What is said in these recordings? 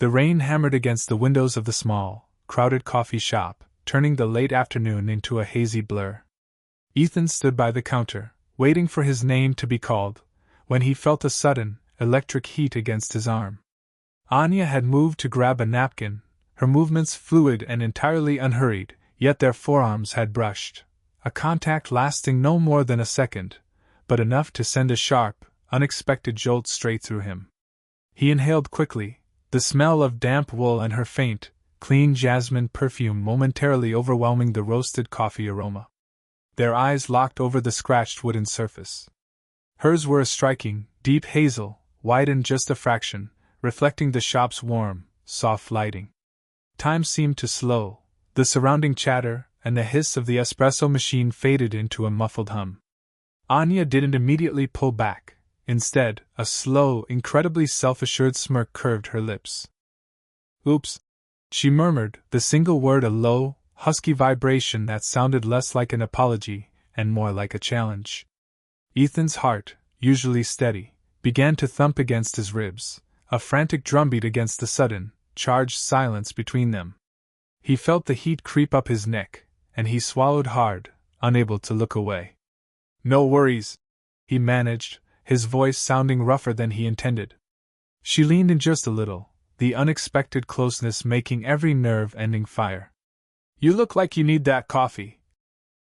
The rain hammered against the windows of the small, crowded coffee shop, turning the late afternoon into a hazy blur. Ethan stood by the counter, waiting for his name to be called, when he felt a sudden, electric heat against his arm. Anya had moved to grab a napkin, her movements fluid and entirely unhurried, yet their forearms had brushed, a contact lasting no more than a second, but enough to send a sharp, unexpected jolt straight through him. He inhaled quickly, the smell of damp wool and her faint, clean jasmine perfume momentarily overwhelming the roasted coffee aroma. Their eyes locked over the scratched wooden surface. Hers were a striking, deep hazel, widened just a fraction, reflecting the shop's warm, soft lighting. Time seemed to slow, the surrounding chatter and the hiss of the espresso machine faded into a muffled hum. Anya didn't immediately pull back. Instead, a slow, incredibly self-assured smirk curved her lips. "Oops," she murmured, the single word a low, husky vibration that sounded less like an apology and more like a challenge. Ethan's heart, usually steady, began to thump against his ribs, a frantic drumbeat against the sudden, charged silence between them. He felt the heat creep up his neck, and he swallowed hard, unable to look away. "No worries," he managed, his voice sounding rougher than he intended. She leaned in just a little, the unexpected closeness making every nerve ending fire. "You look like you need that coffee,"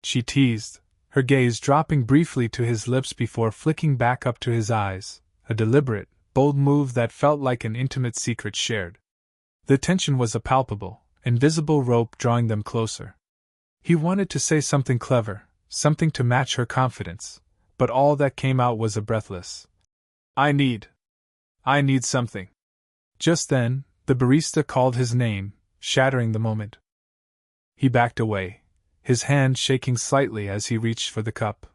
she teased, her gaze dropping briefly to his lips before flicking back up to his eyes, a deliberate, bold move that felt like an intimate secret shared. The tension was a palpable, invisible rope drawing them closer. He wanted to say something clever, something to match her confidence, but all that came out was a breathless, I need something." Just then, the barista called his name, shattering the moment. He backed away, his hand shaking slightly as he reached for the cup.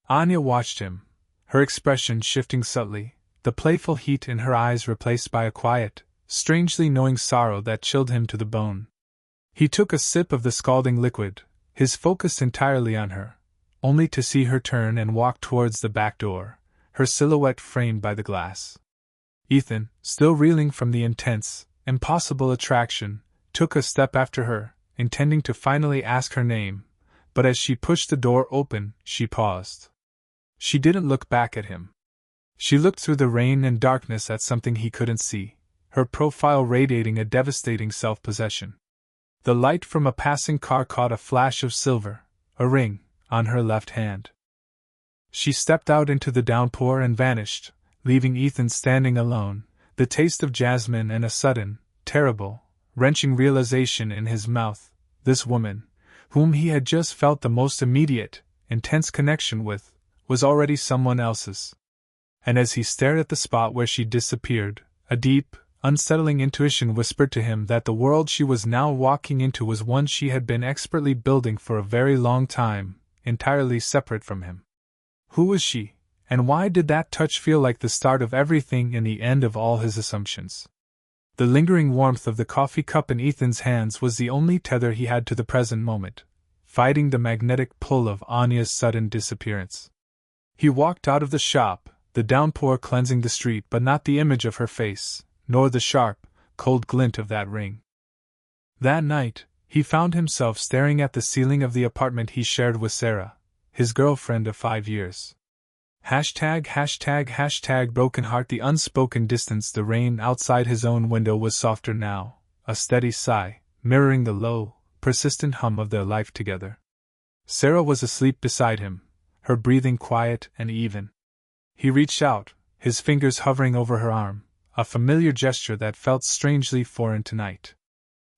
Anya watched him, her expression shifting subtly, the playful heat in her eyes replaced by a quiet, strangely knowing sorrow that chilled him to the bone. He took a sip of the scalding liquid, his focus entirely on her, only to see her turn and walk towards the back door, her silhouette framed by the glass. Ethan, still reeling from the intense, impossible attraction, took a step after her, intending to finally ask her name, but as she pushed the door open, she paused. She didn't look back at him. She looked through the rain and darkness at something he couldn't see, her profile radiating a devastating self-possession. The light from a passing car caught a flash of silver, a ring, on her left hand. She stepped out into the downpour and vanished, leaving Ethan standing alone, the taste of jasmine and a sudden, terrible, wrenching realization in his mouth. This woman, whom he had just felt the most immediate, intense connection with, was already someone else's. And as he stared at the spot where she disappeared, a deep, unsettling intuition whispered to him that the world she was now walking into was one she had been expertly building for a very long time, entirely separate from him. Who was she, and why did that touch feel like the start of everything and the end of all his assumptions? The lingering warmth of the coffee cup in Ethan's hands was the only tether he had to the present moment, fighting the magnetic pull of Anya's sudden disappearance. He walked out of the shop, the downpour cleansing the street, but not the image of her face, nor the sharp, cold glint of that ring. That night, he found himself staring at the ceiling of the apartment he shared with Sarah, his girlfriend of 5 years. Broken heart. The unspoken distance. The rain outside his own window was softer now, a steady sigh, mirroring the low, persistent hum of their life together. Sarah was asleep beside him, her breathing quiet and even. He reached out, his fingers hovering over her arm, a familiar gesture that felt strangely foreign tonight.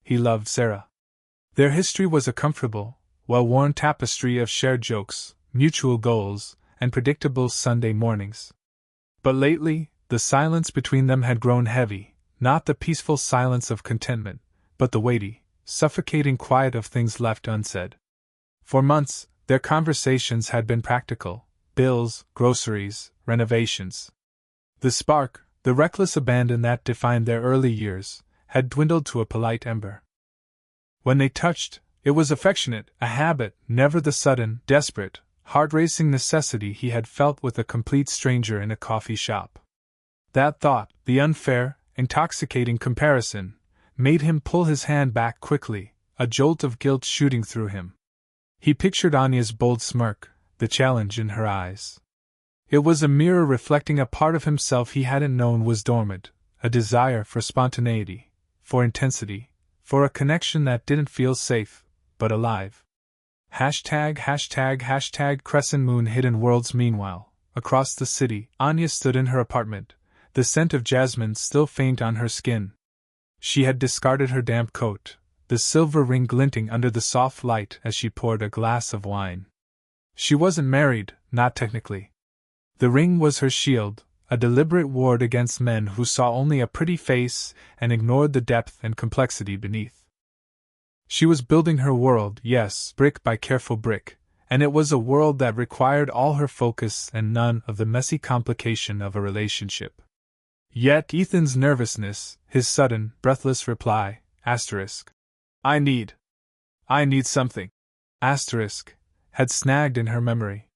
He loved Sarah. Their history was a comfortable, well-worn tapestry of shared jokes, mutual goals, and predictable Sunday mornings. But lately, the silence between them had grown heavy, not the peaceful silence of contentment, but the weighty, suffocating quiet of things left unsaid. For months, their conversations had been practical: bills, groceries, renovations. The spark, the reckless abandon that defined their early years, had dwindled to a polite ember. When they touched, it was affectionate, a habit, never the sudden, desperate, heart-racing necessity he had felt with a complete stranger in a coffee shop. That thought, the unfair, intoxicating comparison, made him pull his hand back quickly, a jolt of guilt shooting through him. He pictured Anya's bold smirk, the challenge in her eyes. It was a mirror reflecting a part of himself he hadn't known was dormant, a desire for spontaneity, for intensity, for a connection that didn't feel safe, but alive. Crescent moon hidden worlds. Meanwhile, across the city, Anya stood in her apartment, the scent of jasmine still faint on her skin. She had discarded her damp coat, the silver ring glinting under the soft light as she poured a glass of wine. She wasn't married, not technically. The ring was her shield, a deliberate ward against men who saw only a pretty face and ignored the depth and complexity beneath. She was building her world, yes, brick by careful brick, and it was a world that required all her focus and none of the messy complication of a relationship. Yet Ethan's nervousness, his sudden, breathless reply, I need something, had snagged in her memory.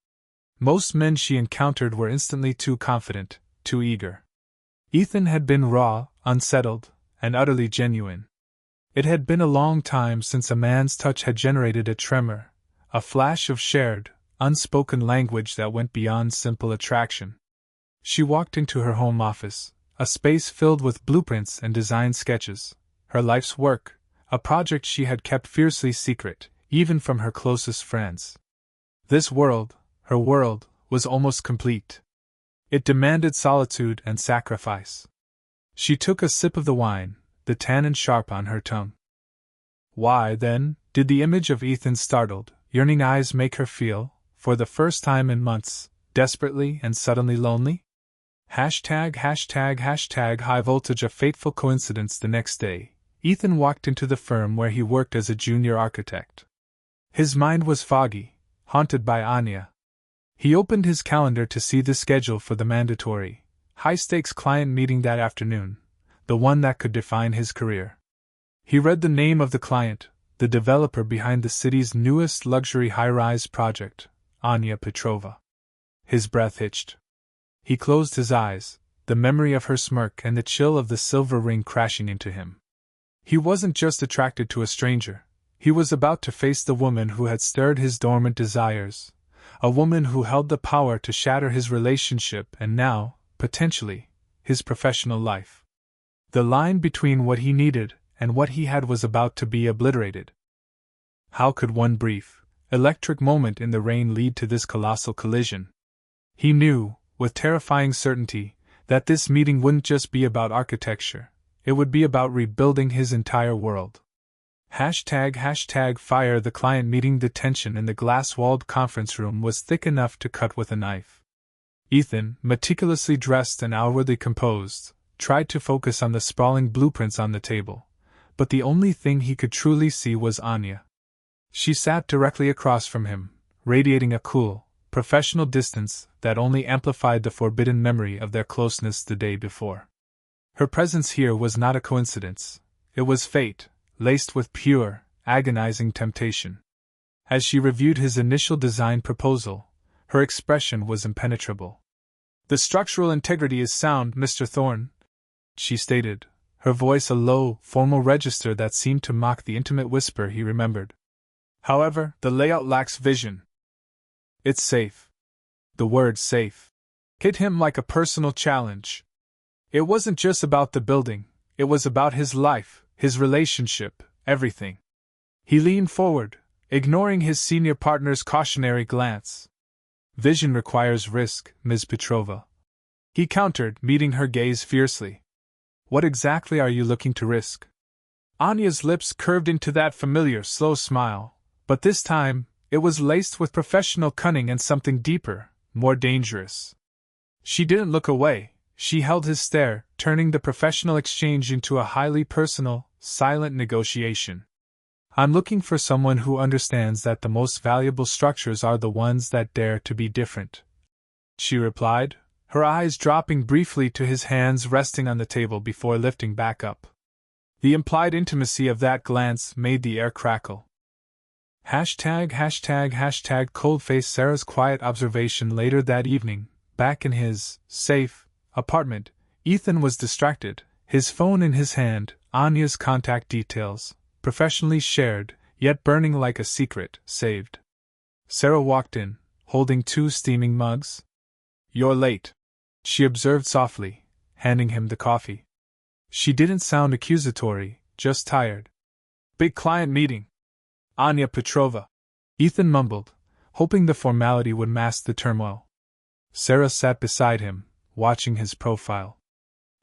Most men she encountered were instantly too confident, too eager. Ethan had been raw, unsettled, and utterly genuine. It had been a long time since a man's touch had generated a tremor, a flash of shared, unspoken language that went beyond simple attraction. She walked into her home office, a space filled with blueprints and design sketches, her life's work, a project she had kept fiercely secret, even from her closest friends. This world, her world, was almost complete. It demanded solitude and sacrifice. She took a sip of the wine, the tannin sharp on her tongue. Why, then, did the image of Ethan's startled, yearning eyes make her feel, for the first time in months, desperately and suddenly lonely? High voltage. A fateful coincidence. The next day, Ethan walked into the firm where he worked as a junior architect. His mind was foggy, haunted by Anya. He opened his calendar to see the schedule for the mandatory, high-stakes client meeting that afternoon, the one that could define his career. He read the name of the client, the developer behind the city's newest luxury high-rise project, Anya Petrova. His breath hitched. He closed his eyes, the memory of her smirk and the chill of the silver ring crashing into him. He wasn't just attracted to a stranger, he was about to face the woman who had stirred his dormant desires, a woman who held the power to shatter his relationship and now, potentially, his professional life. The line between what he needed and what he had was about to be obliterated. How could one brief, electric moment in the rain lead to this colossal collision? He knew, with terrifying certainty, that this meeting wouldn't just be about architecture, it would be about rebuilding his entire world. Fire. The client meeting. The tension in the glass-walled conference room was thick enough to cut with a knife. Ethan, meticulously dressed and outwardly composed, tried to focus on the sprawling blueprints on the table, but the only thing he could truly see was Anya. She sat directly across from him, radiating a cool, professional distance that only amplified the forbidden memory of their closeness the day before. Her presence here was not a coincidence, it was fate, laced with pure, agonizing temptation. As she reviewed his initial design proposal, her expression was impenetrable. "The structural integrity is sound, Mr. Thorne," she stated, her voice a low, formal register that seemed to mock the intimate whisper he remembered. "However, the layout lacks vision. It's safe." The word safe hit him like a personal challenge. It wasn't just about the building, it was about his life, his relationship, everything. He leaned forward, ignoring his senior partner's cautionary glance. "Vision requires risk, Ms. Petrova," he countered, meeting her gaze fiercely. "What exactly are you looking to risk?" Anya's lips curved into that familiar, slow smile, but this time, it was laced with professional cunning and something deeper, more dangerous. She didn't look away, she held his stare, turning the professional exchange into a highly personal, silent negotiation. "I'm looking for someone who understands that the most valuable structures are the ones that dare to be different," she replied, her eyes dropping briefly to his hands resting on the table before lifting back up. The implied intimacy of that glance made the air crackle. Cold-face. Sarah's quiet observation later that evening, back in his safe apartment, Ethan was distracted, His phone in his hand, Anya's contact details, professionally shared, yet burning like a secret, saved. Sarah walked in, holding 2 steaming mugs. "You're late," she observed softly, handing him the coffee. She didn't sound accusatory, just tired. "Big client meeting. Anya Petrova," Ethan mumbled, hoping the formality would mask the turmoil. Sarah sat beside him, watching his profile.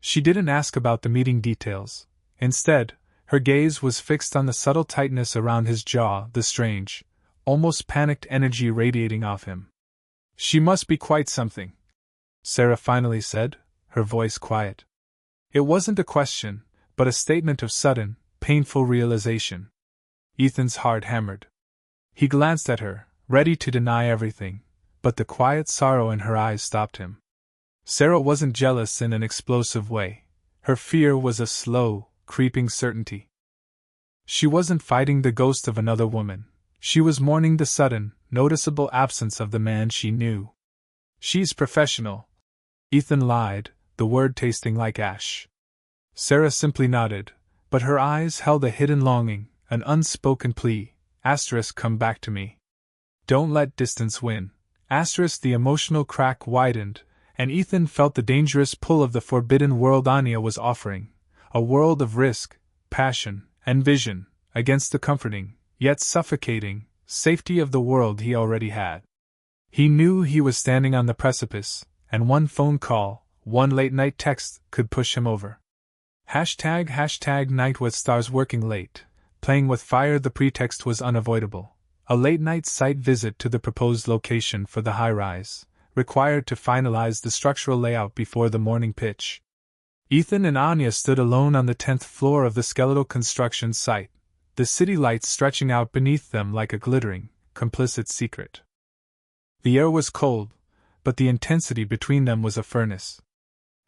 She didn't ask about the meeting details. Instead, her gaze was fixed on the subtle tightness around his jaw, the strange, almost panicked energy radiating off him. "She must be quite something," Sarah finally said, her voice quiet. It wasn't a question, but a statement of sudden, painful realization. Ethan's heart hammered. He glanced at her, ready to deny everything, but the quiet sorrow in her eyes stopped him. Sarah wasn't jealous in an explosive way. Her fear was a slow, creeping certainty. She wasn't fighting the ghost of another woman. She was mourning the sudden, noticeable absence of the man she knew. "She's professional," Ethan lied, the word tasting like ash. Sarah simply nodded, but her eyes held a hidden longing, an unspoken plea. Come back to me. Don't let distance win. The emotional crack widened, and Ethan felt the dangerous pull of the forbidden world Anya was offering, a world of risk, passion, and vision, against the comforting, yet suffocating, safety of the world he already had. He knew he was standing on the precipice, and one phone call, one late-night text could push him over. Night with stars working late, playing with fire. The pretext was unavoidable. A late-night site visit to the proposed location for the high-rise, required to finalize the structural layout before the morning pitch. Ethan and Anya stood alone on the 10th floor of the skeletal construction site, the city lights stretching out beneath them like a glittering, complicit secret. The air was cold, but the intensity between them was a furnace.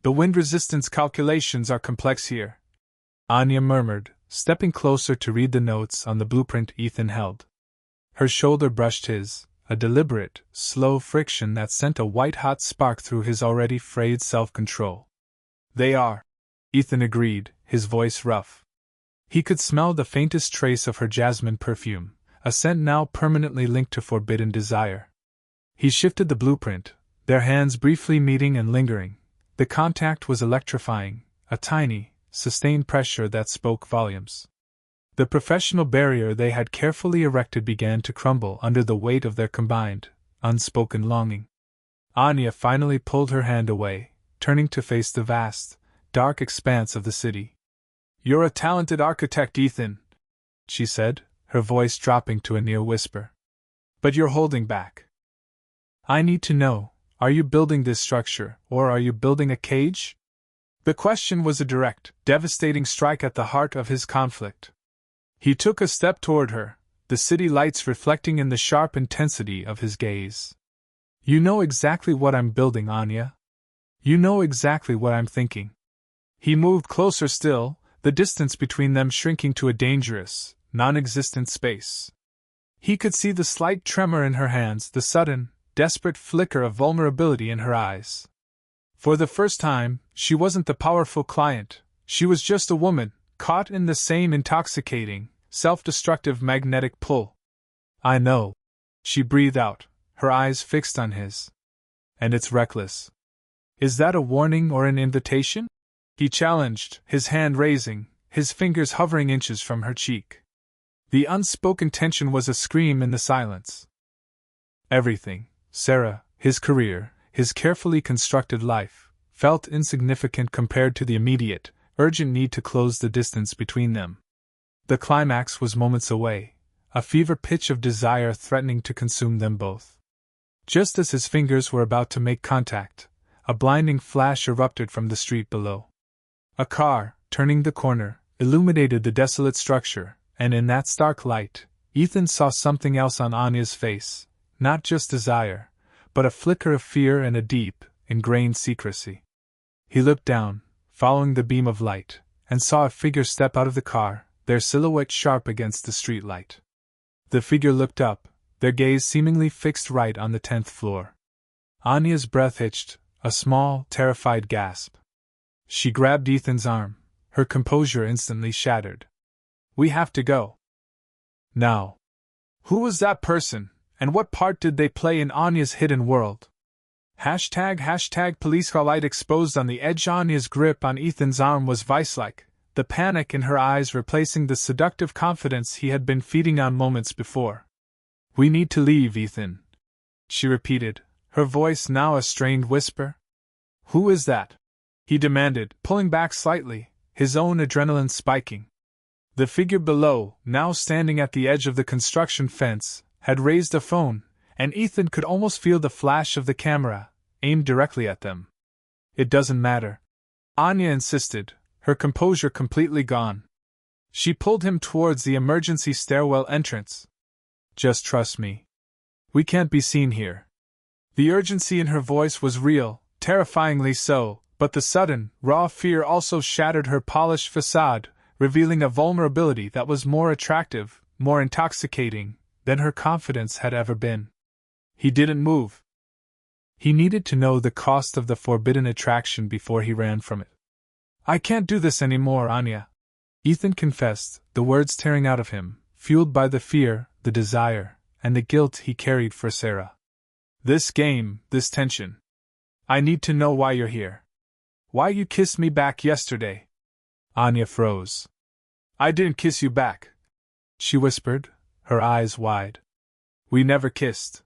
"The wind resistance calculations are complex here," Anya murmured, stepping closer to read the notes on the blueprint Ethan held. Her shoulder brushed his, a deliberate, slow friction that sent a white-hot spark through his already frayed self-control. "They are," Ethan agreed, his voice rough. He could smell the faintest trace of her jasmine perfume, a scent now permanently linked to forbidden desire. He shifted the blueprint, their hands briefly meeting and lingering. The contact was electrifying, a tiny, sustained pressure that spoke volumes. The professional barrier they had carefully erected began to crumble under the weight of their combined, unspoken longing. Anya finally pulled her hand away, turning to face the vast, dark expanse of the city. "You're a talented architect, Ethan," she said, her voice dropping to a near whisper. "But you're holding back. I need to know, are you building this structure, or are you building a cage?" The question was a direct, devastating strike at the heart of his conflict. He took a step toward her, the city lights reflecting in the sharp intensity of his gaze. "You know exactly what I'm building, Anya. You know exactly what I'm thinking." He moved closer still, the distance between them shrinking to a dangerous, non-existent space. He could see the slight tremor in her hands, the sudden, desperate flicker of vulnerability in her eyes. For the first time, she wasn't the powerful client, she was just a woman, caught in the same intoxicating, self-destructive magnetic pull. "I know," she breathed out, her eyes fixed on his. "And it's reckless." "Is that a warning or an invitation?" he challenged, his hand raising, his fingers hovering inches from her cheek. The unspoken tension was a scream in the silence. Everything, Sarah, his career, his carefully constructed life, felt insignificant compared to the immediate, urgent need to close the distance between them. The climax was moments away, a fever pitch of desire threatening to consume them both. Just as his fingers were about to make contact, a blinding flash erupted from the street below. A car, turning the corner, illuminated the desolate structure, and in that stark light, Ethan saw something else on Anya's face, not just desire, but a flicker of fear and a deep, ingrained secrecy. He looked down, following the beam of light, and saw a figure step out of the car, their silhouette sharp against the streetlight. The figure looked up, their gaze seemingly fixed right on the 10th floor. Anya's breath hitched, a small, terrified gasp. She grabbed Ethan's arm, her composure instantly shattered. We have to go. Now. Who was that person, and what part did they play in Anya's hidden world? Hashtag police call light exposed on the edge. Anya's grip on Ethan's arm was vice-like, the panic in her eyes replacing the seductive confidence he had been feeding on moments before. We need to leave, Ethan, she repeated, her voice now a strained whisper. Who is that? He demanded, pulling back slightly, his own adrenaline spiking. The figure below, now standing at the edge of the construction fence, had raised a phone, and Ethan could almost feel the flash of the camera, aimed directly at them. It doesn't matter, Anya insisted, her composure completely gone. She pulled him towards the emergency stairwell entrance. Just trust me. We can't be seen here. The urgency in her voice was real, terrifyingly so, but the sudden, raw fear also shattered her polished facade, revealing a vulnerability that was more attractive, more intoxicating, than her confidence had ever been. He didn't move. He needed to know the cost of the forbidden attraction before he ran from it. I can't do this anymore, Anya, Ethan confessed, the words tearing out of him, fueled by the fear, the desire, and the guilt he carried for Sarah. This game, this tension. I need to know why you're here. Why you kissed me back yesterday. Anya froze. I didn't kiss you back, she whispered, her eyes wide. We never kissed.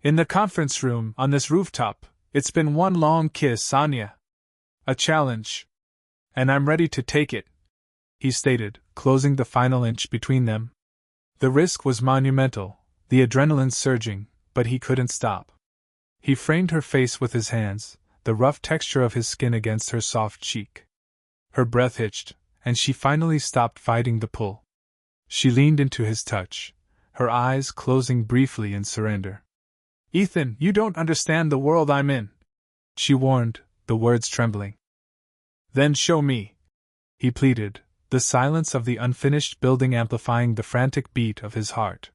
In the conference room, on this rooftop, it's been one long kiss, Anya. A challenge. And I'm ready to take it, he stated, closing the final inch between them. The risk was monumental, the adrenaline surging, but he couldn't stop. He framed her face with his hands, the rough texture of his skin against her soft cheek. Her breath hitched, and she finally stopped fighting the pull. She leaned into his touch, her eyes closing briefly in surrender. Ethan, you don't understand the world I'm in, she warned, the words trembling. Then show me, he pleaded, the silence of the unfinished building amplifying the frantic beat of his heart.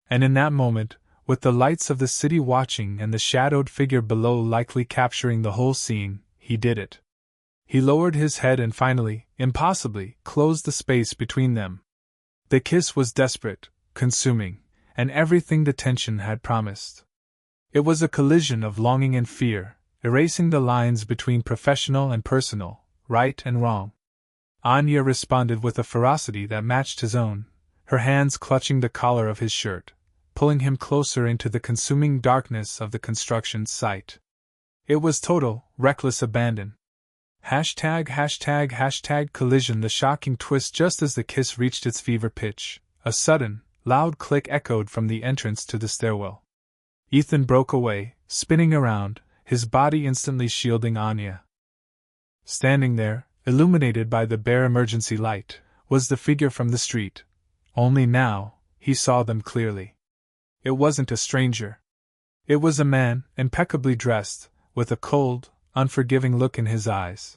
And in that moment, with the lights of the city watching and the shadowed figure below likely capturing the whole scene, he did it. He lowered his head and finally, impossibly, closed the space between them. The kiss was desperate, consuming, and everything the tension had promised. It was a collision of longing and fear, erasing the lines between professional and personal, right and wrong. Anya responded with a ferocity that matched his own, her hands clutching the collar of his shirt, pulling him closer into the consuming darkness of the construction site. It was total, reckless abandon. Hashtag collision. The shocking twist just as the kiss reached its fever pitch. A sudden, loud click echoed from the entrance to the stairwell. Ethan broke away, spinning around, his body instantly shielding Anya. Standing there, illuminated by the bare emergency light, was the figure from the street. Only now, he saw them clearly. It wasn't a stranger. It was a man, impeccably dressed, with a cold, unforgiving look in his eyes.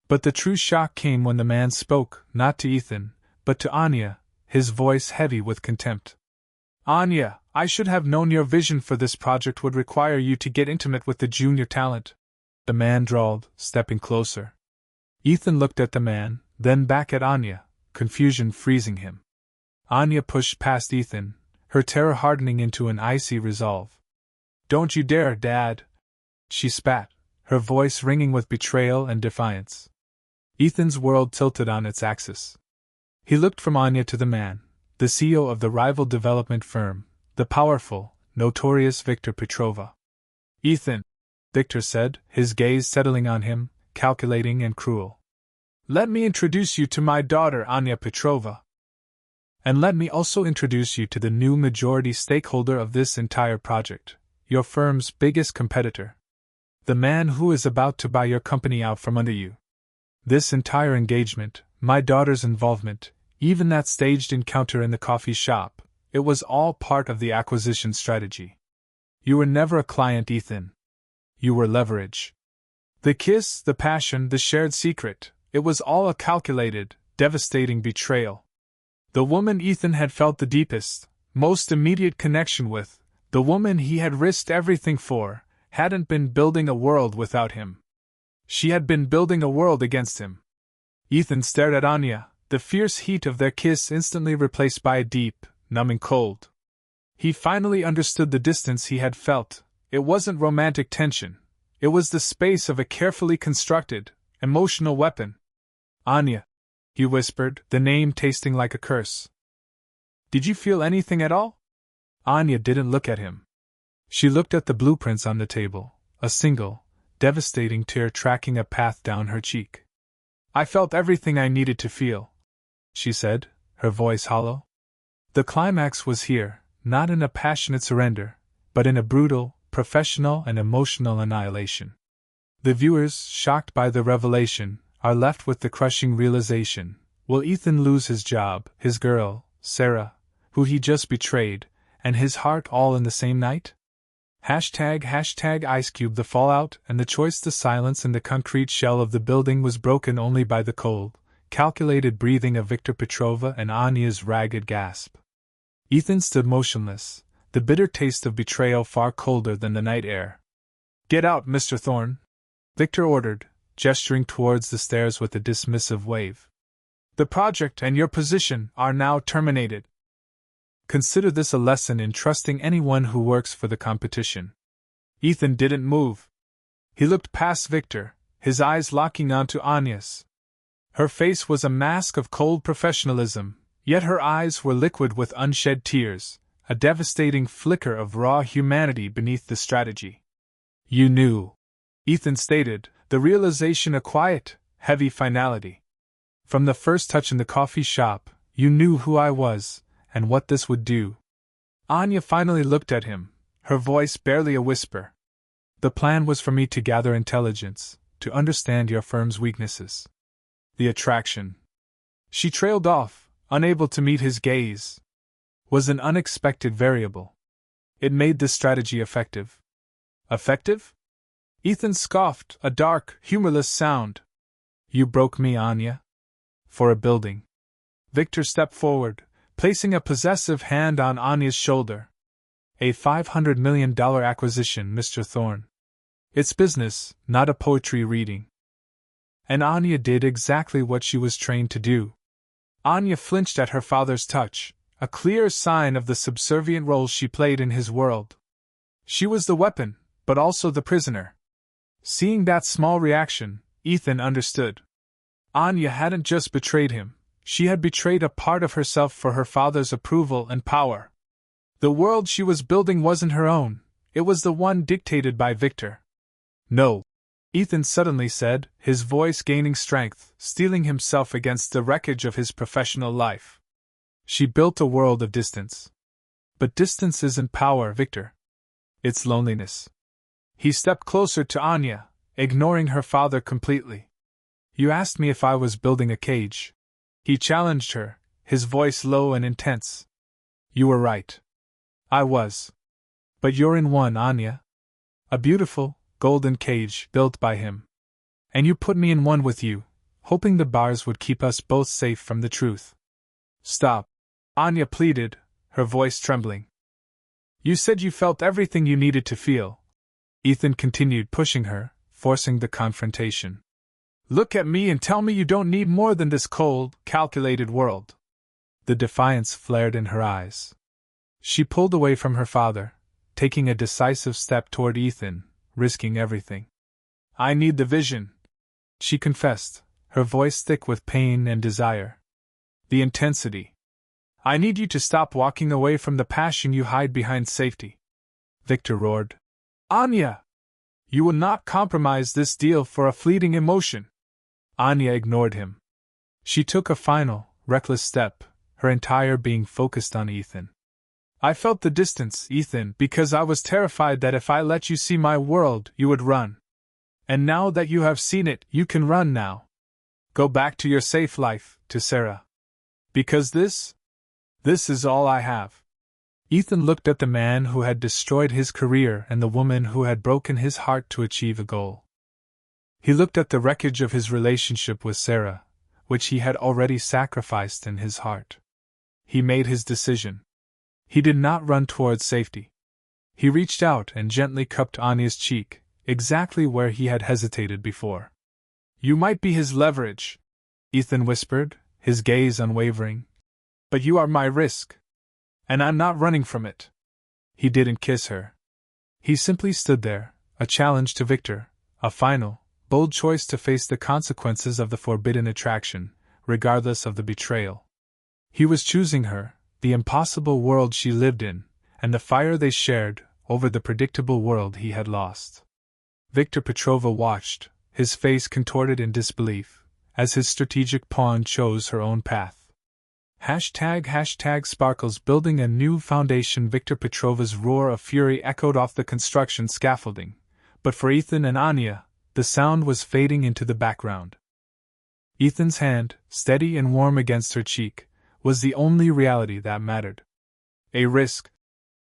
But the true shock came when the man spoke, not to Ethan, but to Anya, his voice heavy with contempt. Anya, I should have known your vision for this project would require you to get intimate with the junior talent, the man drawled, stepping closer. Ethan looked at the man, then back at Anya, confusion freezing him. Anya pushed past Ethan, her terror hardening into an icy resolve. Don't you dare, Dad! She spat, her voice ringing with betrayal and defiance. Ethan's world tilted on its axis. He looked from Anya to the man, the CEO of the rival development firm, the powerful, notorious Victor Petrova. Ethan, Victor said, his gaze settling on him, calculating and cruel. Let me introduce you to my daughter Anya Petrova. And let me also introduce you to the new majority stakeholder of this entire project, your firm's biggest competitor. The man who is about to buy your company out from under you. This entire engagement, my daughter's involvement, even that staged encounter in the coffee shop, it was all part of the acquisition strategy. You were never a client, Ethan. You were leverage. The kiss, the passion, the shared secret, it was all a calculated, devastating betrayal. The woman Ethan had felt the deepest, most immediate connection with, the woman he had risked everything for, hadn't been building a world without him. She had been building a world against him. Ethan stared at Anya, the fierce heat of their kiss instantly replaced by a deep, numbing cold. He finally understood the distance he had felt. It wasn't romantic tension. It was the space of a carefully constructed, emotional weapon. Anya, he whispered, the name tasting like a curse. Did you feel anything at all? Anya didn't look at him. She looked at the blueprints on the table, a single, devastating tear tracking a path down her cheek. I felt everything I needed to feel, she said, her voice hollow. The climax was here, not in a passionate surrender, but in a brutal, professional and emotional annihilation. The viewers, shocked by the revelation, are left with the crushing realization: will Ethan lose his job, his girl, Sarah, who he just betrayed, and his heart all in the same night? Hashtag IceCube. The fallout and the choice. The silence in the concrete shell of the building was broken only by the cold, calculated breathing of Victor Petrova and Anya's ragged gasp. Ethan stood motionless, the bitter taste of betrayal far colder than the night air. Get out, Mr. Thorne, Victor ordered, gesturing towards the stairs with a dismissive wave. The project and your position are now terminated. Consider this a lesson in trusting anyone who works for the competition. Ethan didn't move. He looked past Victor, his eyes locking onto Anya's. Her face was a mask of cold professionalism, yet her eyes were liquid with unshed tears, a devastating flicker of raw humanity beneath the strategy. You knew, Ethan stated, the realization a quiet, heavy finality. From the first touch in the coffee shop, you knew who I was, and what this would do. Anya finally looked at him, her voice barely a whisper. The plan was for me to gather intelligence, to understand your firm's weaknesses. The attraction. She trailed off, unable to meet his gaze. Was an unexpected variable. It made this strategy effective. Effective? Ethan scoffed, a dark, humorless sound. You broke me, Anya. For a building. Victor stepped forward, placing a possessive hand on Anya's shoulder. A $500 million acquisition, Mr. Thorne. It's business, not a poetry reading. And Anya did exactly what she was trained to do. Anya flinched at her father's touch, a clear sign of the subservient role she played in his world. She was the weapon, but also the prisoner. Seeing that small reaction, Ethan understood. Anya hadn't just betrayed him. She had betrayed a part of herself for her father's approval and power. The world she was building wasn't her own, it was the one dictated by Victor. No, Ethan suddenly said, his voice gaining strength, steeling himself against the wreckage of his professional life. She built a world of distance. But distance isn't power, Victor. It's loneliness. He stepped closer to Anya, ignoring her father completely. You asked me if I was building a cage. He challenged her, his voice low and intense. You were right. I was. But you're in one, Anya. A beautiful, golden cage built by him. And you put me in one with you, hoping the bars would keep us both safe from the truth. Stop, Anya pleaded, her voice trembling. You said you felt everything you needed to feel. Ethan continued pushing her, forcing the confrontation. Look at me and tell me you don't need more than this cold, calculated world. The defiance flared in her eyes. She pulled away from her father, taking a decisive step toward Ethan, risking everything. I need the vision, she confessed, her voice thick with pain and desire. The intensity. I need you to stop walking away from the passion you hide behind safety. Victor roared. Anya! You will not compromise this deal for a fleeting emotion. Anya ignored him. She took a final, reckless step, her entire being focused on Ethan. I felt the distance, Ethan, because I was terrified that if I let you see my world, you would run. And now that you have seen it, you can run now. Go back to your safe life, to Sarah. Because this is all I have. Ethan looked at the man who had destroyed his career and the woman who had broken his heart to achieve a goal. He looked at the wreckage of his relationship with Sarah, which he had already sacrificed in his heart. He made his decision. He did not run towards safety. He reached out and gently cupped Anya's cheek, exactly where he had hesitated before. You might be his leverage. Ethan whispered, his gaze unwavering. But you are my risk. And I'm not running from it. He didn't kiss her. He simply stood there, a challenge to Victor, a final, bold choice to face the consequences of the forbidden attraction, regardless of the betrayal. He was choosing her, the impossible world she lived in, and the fire they shared over the predictable world he had lost. Victor Petrova watched, his face contorted in disbelief, as his strategic pawn chose her own path. #Sparkles building a new foundation. Victor Petrova's roar of fury echoed off the construction scaffolding, but for Ethan and Anya, the sound was fading into the background. Ethan's hand, steady and warm against her cheek, was the only reality that mattered. A risk,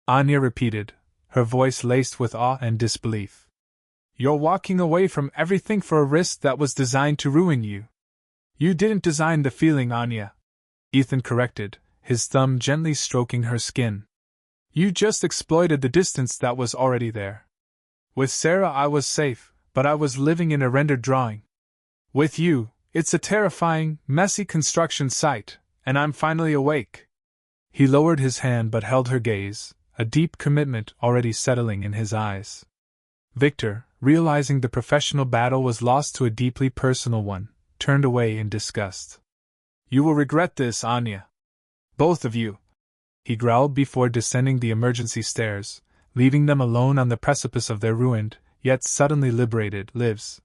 Anya repeated, her voice laced with awe and disbelief. You're walking away from everything for a risk that was designed to ruin you. You didn't design the feeling, Anya, Ethan corrected, his thumb gently stroking her skin. You just exploited the distance that was already there. With Sarah I was safe, but I was living in a rendered drawing. With you, it's a terrifying, messy construction site, and I'm finally awake. He lowered his hand but held her gaze, a deep commitment already settling in his eyes. Victor, realizing the professional battle was lost to a deeply personal one, turned away in disgust. You will regret this, Anya. Both of you, he growled before descending the emergency stairs, leaving them alone on the precipice of their ruined, yet suddenly liberated, lives.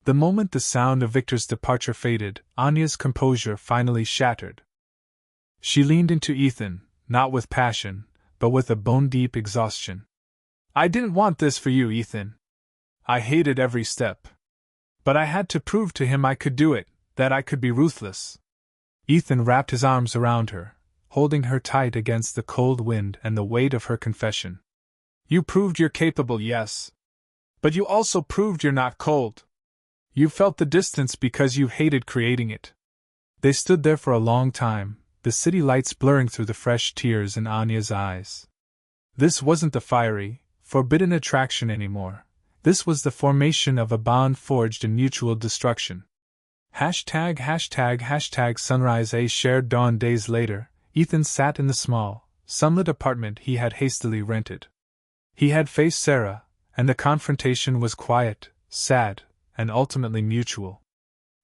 The moment the sound of Victor's departure faded, Anya's composure finally shattered. She leaned into Ethan, not with passion, but with a bone-deep exhaustion. I didn't want this for you, Ethan. I hated every step. But I had to prove to him I could do it, that I could be ruthless. Ethan wrapped his arms around her, holding her tight against the cold wind and the weight of her confession. You proved you're capable, yes. But you also proved you're not cold. You felt the distance because you hated creating it. They stood there for a long time, the city lights blurring through the fresh tears in Anya's eyes. This wasn't the fiery, forbidden attraction anymore. This was the formation of a bond forged in mutual destruction. #Sunrise. A shared dawn. Days later, Ethan sat in the small, sunlit apartment he had hastily rented. He had faced Sarah, and the confrontation was quiet, sad, and ultimately mutual.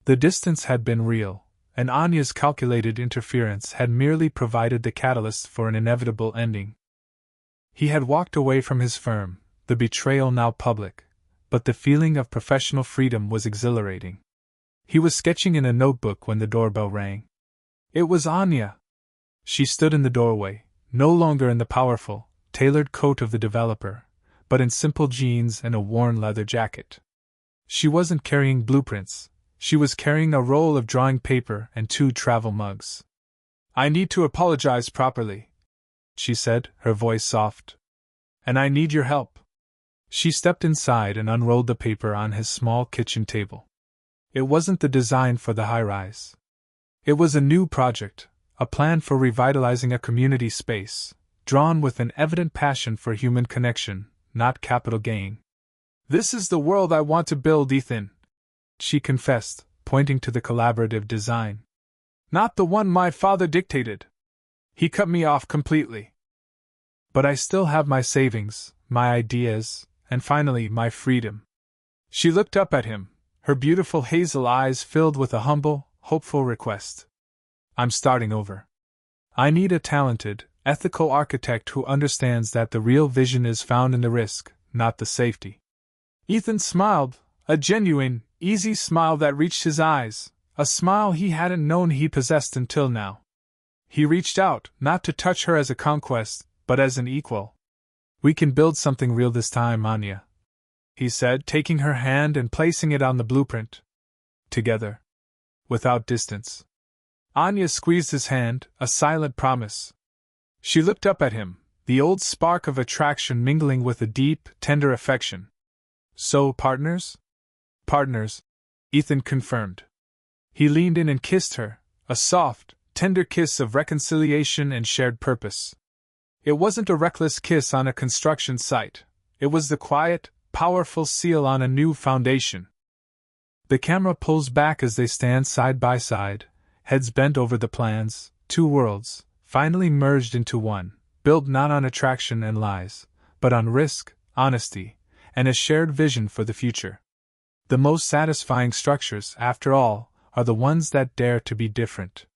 The distance had been real, and Anya's calculated interference had merely provided the catalyst for an inevitable ending. He had walked away from his firm, the betrayal now public, but the feeling of professional freedom was exhilarating. He was sketching in a notebook when the doorbell rang. It was Anya. She stood in the doorway, no longer in the powerful, tailored coat of the developer, but in simple jeans and a worn leather jacket. She wasn't carrying blueprints, she was carrying a roll of drawing paper and 2 travel mugs. I need to apologize properly, she said, her voice soft. And I need your help. She stepped inside and unrolled the paper on his small kitchen table. It wasn't the design for the high-rise. It was a new project, a plan for revitalizing a community space, drawn with an evident passion for human connection, not capital gain. This is the world I want to build, Ethan, she confessed, pointing to the collaborative design. Not the one my father dictated. He cut me off completely. But I still have my savings, my ideas, and finally my freedom. She looked up at him, her beautiful hazel eyes filled with a humble, hopeful request. I'm starting over. I need a talented, ethical architect who understands that the real vision is found in the risk, not the safety. Ethan smiled, a genuine, easy smile that reached his eyes, a smile he hadn't known he possessed until now. He reached out, not to touch her as a conquest, but as an equal. We can build something real this time, Anya, he said, taking her hand and placing it on the blueprint. Together. Without distance. Anya squeezed his hand, a silent promise. She looked up at him, the old spark of attraction mingling with a deep, tender affection. So, partners? Partners, Ethan confirmed. He leaned in and kissed her, a soft, tender kiss of reconciliation and shared purpose. It wasn't a reckless kiss on a construction site. It was the quiet, powerful seal on a new foundation. The camera pulls back as they stand side by side, heads bent over the plans, two worlds, finally merged into one, built not on attraction and lies, but on risk, honesty, and a shared vision for the future. The most satisfying structures, after all, are the ones that dare to be different.